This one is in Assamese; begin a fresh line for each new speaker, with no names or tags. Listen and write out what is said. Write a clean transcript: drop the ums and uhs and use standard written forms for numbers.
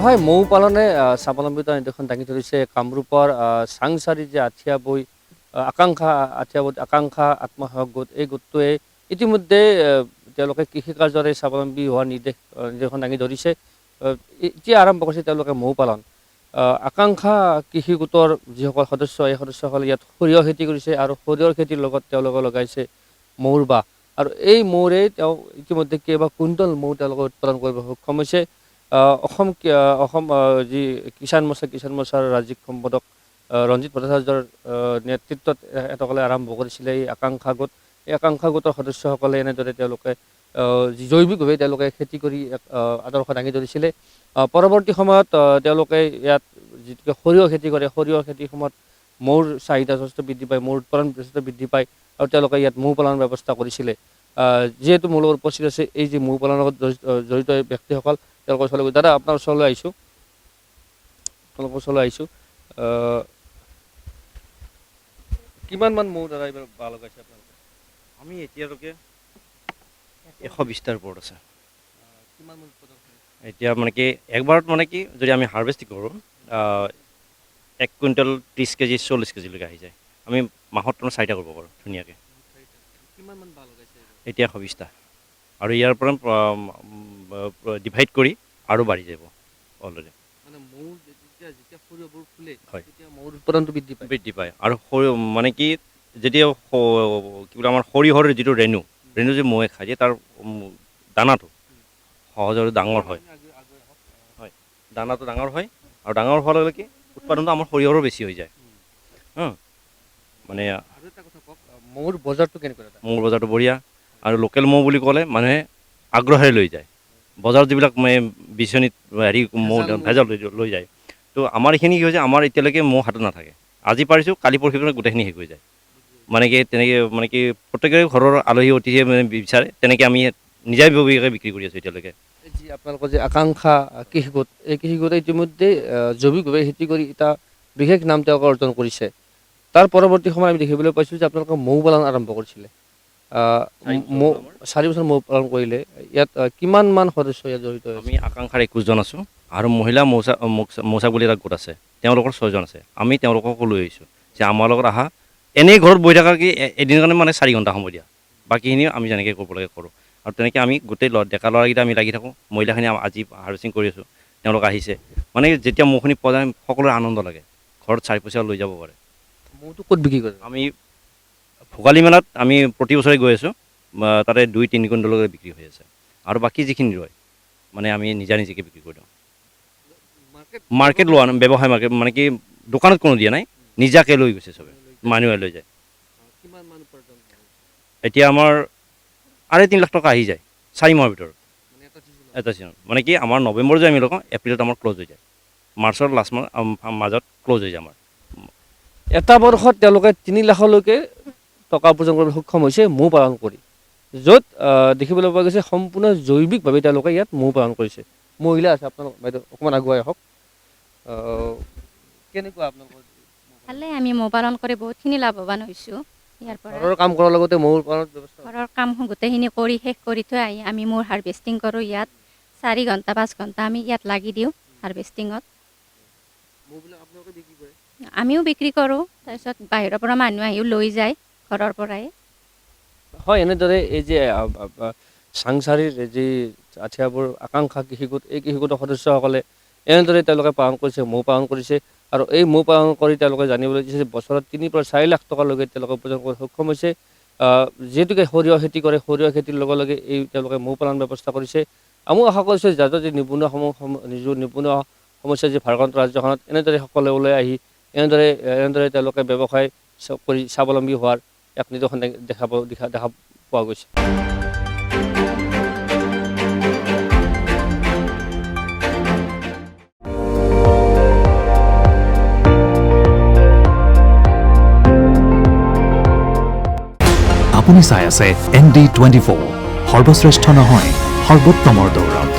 হয়, মৌ পালনে স্বাৱলম্বিতা নিদৰ্শন দাঙি ধৰিছে কামৰূপৰ চাংচাৰি যে আঠিয়া বৈ আকাংক্ষা আত্মসহায়ক গোট, এই গোটটোৱে ইতিমধ্যে তেওঁলোকে কৃষি কাৰ্যৰে স্বাৱলম্বী হোৱাৰ নিৰ্দেশন দাঙি ধৰিছে। এতিয়া আৰম্ভ কৰিছে তেওঁলোকে মৌ পালন। আকাংক্ষা কৃষি গোটৰ যিসকল সদস্য, এই সদস্যসকলে ইয়াত সৰিয়হ খেতি কৰিছে আৰু সৰিয়হৰ খেতিৰ লগত তেওঁলোকে লগাইছে মৌৰ বাহ। আৰু এই মৌৰে তেওঁ ইতিমধ্যে কেইবা কুইণ্টল মৌ তেওঁলোকে উৎপাদন কৰিব সক্ষম হৈছে। অসম যি কিষাণ মৰ্চাৰ ৰাজ্যিক সম্পাদক ৰঞ্জিত ভট্টাচাৰ্যৰ নেতৃত্বত এসকলে আৰম্ভ কৰিছিলে এই আকাংক্ষা গোট। এই আকাংক্ষা গোটৰ সদস্যসকলে এনেদৰে তেওঁলোকে জৈৱিকভাৱে তেওঁলোকে খেতি কৰি এক আদৰ্শ দাঙি ধৰিছিলে। পৰৱৰ্তী সময়ত তেওঁলোকে ইয়াত যিটোকে সৰিয়হ খেতি কৰে, সৰিয়হ খেতিৰ সময়ত মৌৰ চাহিদা যথেষ্ট বৃদ্ধি পায়, মৌৰ উৎপাদন যথেষ্ট বৃদ্ধি পায় আৰু তেওঁলোকে ইয়াত মৌ পালনৰ ব্যৱস্থা কৰিছিলে। যিহেতু মোৰ লগত উপস্থিত আছে এই যে মৌ পালনৰ লগত জড়িত ব্যক্তিসকল, তেওঁলোকৰ ওচৰলৈ দাদা, আপোনাৰ ওচৰলৈ আহিছোঁ। কিমানমান মৌ দাদা এইবাৰ বাহ লগাইছে আপোনালোকে?
আমি এতিয়ালৈকে 120টাৰ ওপৰত আছে।
কিমানমান উৎপাদন হয়?
এতিয়া মানে কি একবাৰত মানে কি যদি আমি হাৰ্ভেষ্টিং কৰোঁ 1 কুইণ্টেল 30 কেজি 40 কেজিলৈকে আহি যায়। আমি মাহত 4টা কৰিব পাৰোঁ ধুনীয়াকৈ।
কিমানমান বাহ লগাইছে?
এতিয়া 120টা আৰু ইয়াৰ পৰা ডিভাইড কৰি আৰু বাঢ়ি যাব অলৰেডি।
মানে মৌ যেতিয়া সৰিয়হবোৰ ফুলে,
হয়,
তেতিয়া মৌৰ উৎপাদনটো বৃদ্ধি পায়
আৰু মানে কি যেতিয়া কি বোলে আমাৰ সৰিয়হৰ যিটো ৰেণু যে মৌৱে খাই দিয়ে, তাৰ দানাটো সহজে ডাঙৰ হয়। হয়, দানাটো ডাঙৰ হয় আৰু ডাঙৰ হোৱাৰ লগে লগে উৎপাদনটো আমাৰ সৰিয়হৰো বেছি হৈ যায়। মানে
আৰু এটা কথা কওক, মৌৰ বজাৰটো কেনেকুৱা?
মৌৰ বজাৰটো বঢ়িয়া আৰু লোকেল মৌ বুলি ক'লে মানুহে আগ্ৰহেৰে লৈ যায়। বজাৰত যিবিলাক বিচনীত মৌ ভেজাল লৈ যায়, তো আমাৰ এইখিনি কি হৈছে, আমাৰ এতিয়ালৈকে মৌ হাতত নাথাকে। আজি পাৰিছোঁ, কালি পৰহি গোটেইখিনি শেষ হৈ যায়। মানে কি তেনেকৈ মানে কি প্ৰত্যেকৰে ঘৰৰ আলহী অতিথিয়ে বিচাৰে, তেনেকৈ আমি নিজাববীয়াকৈ বিক্ৰী কৰি আছোঁ এতিয়ালৈকে।
যি আপোনালোকৰ যে আকাংক্ষা কৃষি গোট, এই কৃষি গোটে ইতিমধ্যে জৈৱিকভাৱে খেতি কৰি এটা বিশেষ নাম তেওঁলোকে অৰ্জন কৰিছে। তাৰ পৰৱৰ্তী সময়ত আমি দেখিবলৈ পাইছোঁ যে আপোনালোকে মৌ পালন আৰম্ভ কৰিছিলে। 4 বছৰ মৌ পালন কৰিলে। ইয়াত কিমানমান সদস্য ইয়াত জড়িত?
আমি আকাংক্ষাৰ 21 জন আছোঁ আৰু মহিলা মৌচা বুলি এটা গোট আছে, তেওঁলোকৰ 6 জন আছে। আমি তেওঁলোককো লৈ আহিছোঁ যে আমাৰ লগত আহা, এনেই ঘৰত বহি থকা কি এদিনৰ কাৰণে মানে 4 ঘণ্টা সময় দিয়া, বাকীখিনি আমি যেনেকৈ কৰিব লাগে কৰোঁ। আৰু তেনেকৈ আমি গোটেই ডেকা ল'ৰাকেইটা আমি লাগি থাকোঁ। মহিলাখিনি আজি হাৰ্ভেষ্টিং কৰি আছোঁ, তেওঁলোক আহিছে। মানে যেতিয়া মৌখিনি পোৱা যায় সকলোৰে আনন্দ লাগে, ঘৰত 4 পইচা লৈ যাব পাৰে।
মৌটো ক'ত বিক্ৰী কৰে?
আমি ভোগালী মেলাত আমি প্ৰতি বছৰে গৈ আছোঁ, তাতে 2-3 কুইণ্টললৈকে বিক্ৰী হৈ আছে। আৰু বাকী যিখিনি ৰয় মানে আমি নিজাকৈ বিক্ৰী কৰি দিওঁ। মাৰ্কেট লোৱা ব্যৱসায় মাৰ্কেট মানে কি দোকানত কোনো দিয়া নাই, নিজাকৈ লৈ গৈছে চবে, মানুহে লৈ যায়। এতিয়া আমাৰ 3.5 লাখ টকা আহি যায় 4 মাহৰ ভিতৰত এটা ছিজন। মানে কি আমাৰ নৱেম্বৰ যে আমি লগাওঁ, এপ্ৰিলত আমাৰ ক্ল'জ হৈ যায়, মাৰ্চৰ লাষ্ট মাজত ক্ল'জ হৈ যায় আমাৰ।
এটা বৰ্ষত তেওঁলোকে 3 লাখলৈকে টকা উপাৰ্জন কৰিবলৈ সক্ষম হৈছে মৌ পালন কৰি, য'ত দেখিবলৈ পোৱা গৈছে সম্পূৰ্ণ জৈৱিকভাৱে তেওঁলোকে ইয়াত মৌ পালন কৰিছে। মহিলা আছে, আপোনালোক বাইদেউ অকণমান আগুৱাই আহক। কেনেকুৱা আপোনালোকৰ?
ভালে, আমি মৌ পালন কৰি বহুতখিনি লাভৱান হৈছোঁ। ইয়াৰ পৰা
ঘৰৰ কাম কৰাৰ লগতে মৌ পালনৰ ব্যৱস্থা,
ঘৰৰ কাম গোটেইখিনি কৰি শেষ কৰি থৈ আহি আমি মৌৰ হাৰ্ভেষ্টিং কৰোঁ। ইয়াত 4 ঘণ্টা 5 ঘণ্টা আমি ইয়াত লাগি দিওঁ হাৰ্ভেষ্টিঙত।
মৌবিলাক আপোনালোকে বিক্ৰী কৰে?
আমিও বিক্ৰী কৰোঁ, তাৰপিছত বাহিৰৰ পৰা মানুহ আহিও লৈ যায় ঘৰৰ পৰাই।
হয়, এনেদৰে এই যে চাংচাৰিৰ যি আঠিয়াবোৰ আকাংক্ষা কৃষি গোট, এই কৃষি গোটৰ সদস্যসকলে এনেদৰে তেওঁলোকে পালন কৰিছে, মৌ পালন কৰিছে। আৰু এই মৌ পালন কৰি তেওঁলোকে জানিবলৈ দিছে যে বছৰত 3 পৰা 4 লাখ টকালৈকে তেওঁলোকে উপাৰ্জন কৰিবলৈ সক্ষম হৈছে। যিহেতুকে সৰিয়হ খেতি কৰে, সৰিয়হ খেতিৰ লগে লগে এই তেওঁলোকে মৌ পালন ব্যৱস্থা কৰিছে। আমিও আশা কৰিছোঁ যাতে যি নিবনুৱা সমস্যা যি ভাৰতবৰ্ষ ৰাজ্যখনত এনেদৰে সকলোৱে ওলাই আহি এনেদৰে তেওঁলোকে ব্যৱসায় কৰি স্বাৱলম্বী হোৱাৰ এক নিদৰ্শন দেখা পোৱা গৈছে।
আপুনি চাই আছে ND24, সৰ্বশ্ৰেষ্ঠ নহয় সৰ্বোত্তমৰ দৌৰত।